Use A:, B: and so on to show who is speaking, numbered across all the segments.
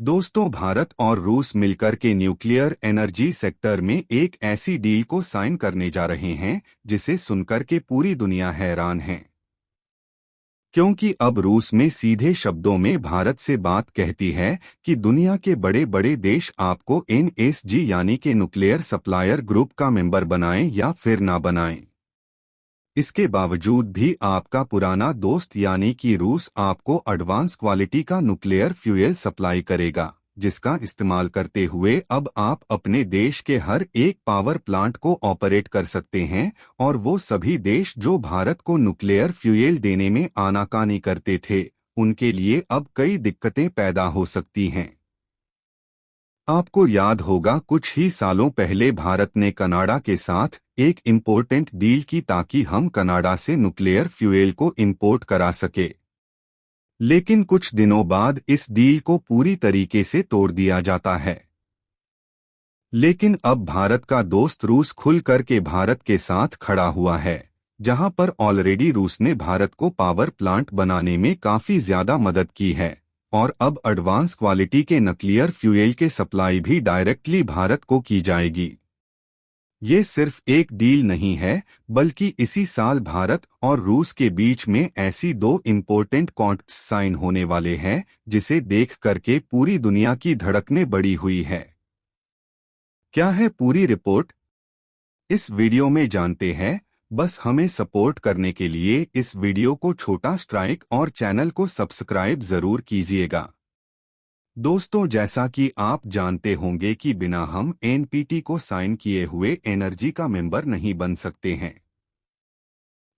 A: दोस्तों, भारत और रूस मिलकर के न्यूक्लियर एनर्जी सेक्टर में एक ऐसी डील को साइन करने जा रहे हैं जिसे सुनकर के पूरी दुनिया हैरान है। क्योंकि अब रूस में सीधे शब्दों में भारत से बात कहती है कि दुनिया के बड़े बड़े देश आपको एनएसजी यानी कि न्यूक्लियर सप्लायर ग्रुप का मेंबर बनाएं या फिर ना बनाएं। इसके बावजूद भी आपका पुराना दोस्त यानी कि रूस आपको एडवांस क्वालिटी का न्यूक्लियर फ्यूल सप्लाई करेगा, जिसका इस्तेमाल करते हुए अब आप अपने देश के हर एक पावर प्लांट को ऑपरेट कर सकते हैं। और वो सभी देश जो भारत को न्यूक्लियर फ्यूल देने में आनाकानी करते थे, उनके लिए अब कई दिक्कतें पैदा हो सकती हैं। आपको याद होगा, कुछ ही सालों पहले भारत ने कनाडा के साथ एक इम्पोर्टेंट डील की ताकि हम कनाडा से न्यूक्लियर फ्यूल को इंपोर्ट करा सके। लेकिन कुछ दिनों बाद इस डील को पूरी तरीके से तोड़ दिया जाता है। लेकिन अब भारत का दोस्त रूस खुल कर के भारत के साथ खड़ा हुआ है, जहां पर ऑलरेडी रूस ने भारत को पावर प्लांट बनाने में काफी ज्यादा मदद की है। और अब एडवांस क्वालिटी के न्यूक्लियर फ्यूल के सप्लाई भी डायरेक्टली भारत को की जाएगी। ये सिर्फ एक डील नहीं है, बल्कि इसी साल भारत और रूस के बीच में ऐसी दो इम्पोर्टेंट कॉन्ट्रैक्ट्स साइन होने वाले हैं जिसे देख करके पूरी दुनिया की धड़कनें बढ़ी हुई है। क्या है पूरी रिपोर्ट, इस वीडियो में जानते हैं। बस हमें सपोर्ट करने के लिए इस वीडियो को छोटा स्ट्राइक और चैनल को सब्सक्राइब जरूर कीजिएगा। दोस्तों, जैसा कि आप जानते होंगे कि बिना हम एनपीटी को साइन किए हुए एनर्जी का मेंबर नहीं बन सकते हैं।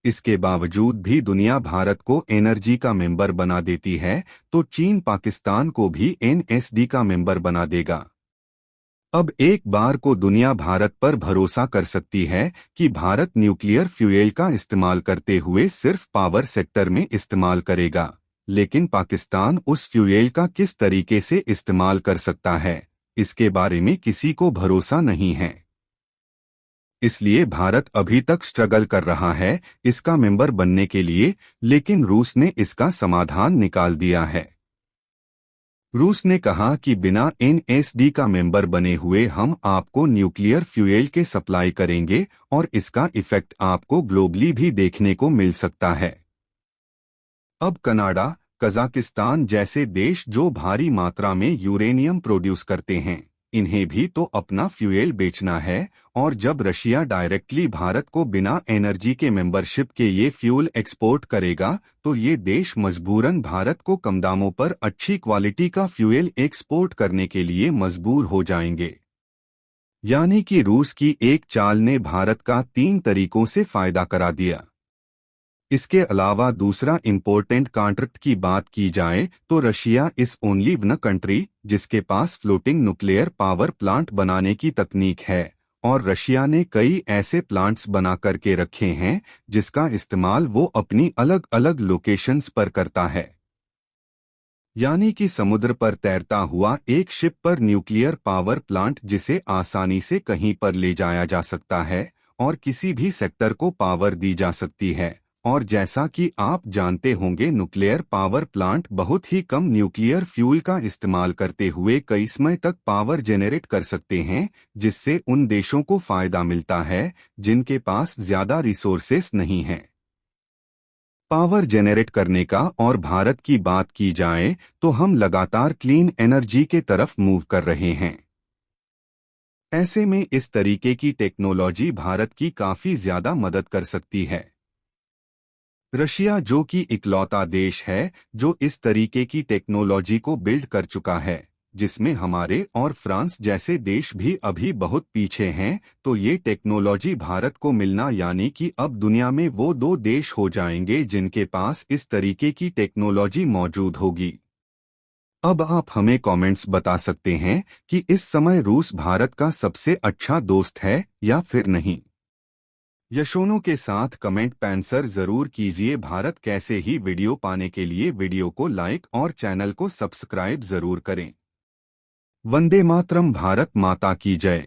A: इसके बावजूद भी दुनिया भारत को एनर्जी का मेंबर बना देती है, तो चीन पाकिस्तान को भी एनएसडी का मेंबर बना देगा। अब एक बार को दुनिया भारत पर भरोसा कर सकती है कि भारत न्यूक्लियर फ्यूल का इस्तेमाल करते हुए सिर्फ पावर सेक्टर में इस्तेमाल करेगा, लेकिन पाकिस्तान उस फ्यूल का किस तरीके से इस्तेमाल कर सकता है, इसके बारे में किसी को भरोसा नहीं है। इसलिए भारत अभी तक स्ट्रगल कर रहा है इसका मेंबर बनने के लिए, लेकिन रूस ने इसका समाधान निकाल दिया है। रूस ने कहा कि बिना एनएसडी का मेंबर बने हुए हम आपको न्यूक्लियर फ्यूल के सप्लाई करेंगे और इसका इफेक्ट आपको ग्लोबली भी देखने को मिल सकता है। अब कनाडा, कजाकिस्तान जैसे देश जो भारी मात्रा में यूरेनियम प्रोड्यूस करते हैं, इन्हें भी तो अपना फ्यूल बेचना है। और जब रशिया डायरेक्टली भारत को बिना एनर्जी के मेंबरशिप के ये फ्यूल एक्सपोर्ट करेगा, तो ये देश मजबूरन भारत को कम दामों पर अच्छी क्वालिटी का फ्यूल एक्सपोर्ट करने के लिए मजबूर हो जाएंगे। यानी कि रूस की एक चाल ने भारत का 3 तरीकों से फायदा करा दिया। इसके अलावा दूसरा इम्पोर्टेंट कॉन्ट्रैक्ट की बात की जाए तो रशिया इस ओनली वन कंट्री जिसके पास फ्लोटिंग न्यूक्लियर पावर प्लांट बनाने की तकनीक है, और रशिया ने कई ऐसे प्लांट्स बना करके रखे हैं जिसका इस्तेमाल वो अपनी अलग अलग लोकेशंस पर करता है। यानी कि समुद्र पर तैरता हुआ एक शिप पर न्यूक्लियर पावर प्लांट जिसे आसानी से कहीं पर ले जाया जा सकता है और किसी भी सेक्टर को पावर दी जा सकती है। और जैसा कि आप जानते होंगे, न्यूक्लियर पावर प्लांट बहुत ही कम न्यूक्लियर फ्यूल का इस्तेमाल करते हुए कई समय तक पावर जेनरेट कर सकते हैं, जिससे उन देशों को फायदा मिलता है जिनके पास ज्यादा रिसोर्सेस नहीं हैं पावर जेनरेट करने का। और भारत की बात की जाए तो हम लगातार क्लीन एनर्जी के तरफ मूव कर रहे हैं। ऐसे में इस तरीके की टेक्नोलॉजी भारत की काफी ज्यादा मदद कर सकती है। रशिया जो कि इकलौता देश है जो इस तरीके की टेक्नोलॉजी को बिल्ड कर चुका है, जिसमें हमारे और फ्रांस जैसे देश भी अभी बहुत पीछे हैं, तो ये टेक्नोलॉजी भारत को मिलना यानी कि अब दुनिया में वो 2 देश हो जाएंगे जिनके पास इस तरीके की टेक्नोलॉजी मौजूद होगी। अब आप हमें कमेंट्स बता सकते हैं कि इस समय रूस भारत का सबसे अच्छा दोस्त है या फिर नहीं। यशोनों के साथ कमेंट आंसर जरूर कीजिए। भारत कैसे ही वीडियो पाने के लिए वीडियो को लाइक और चैनल को सब्सक्राइब जरूर करें। वंदे मातरम। भारत माता की जय।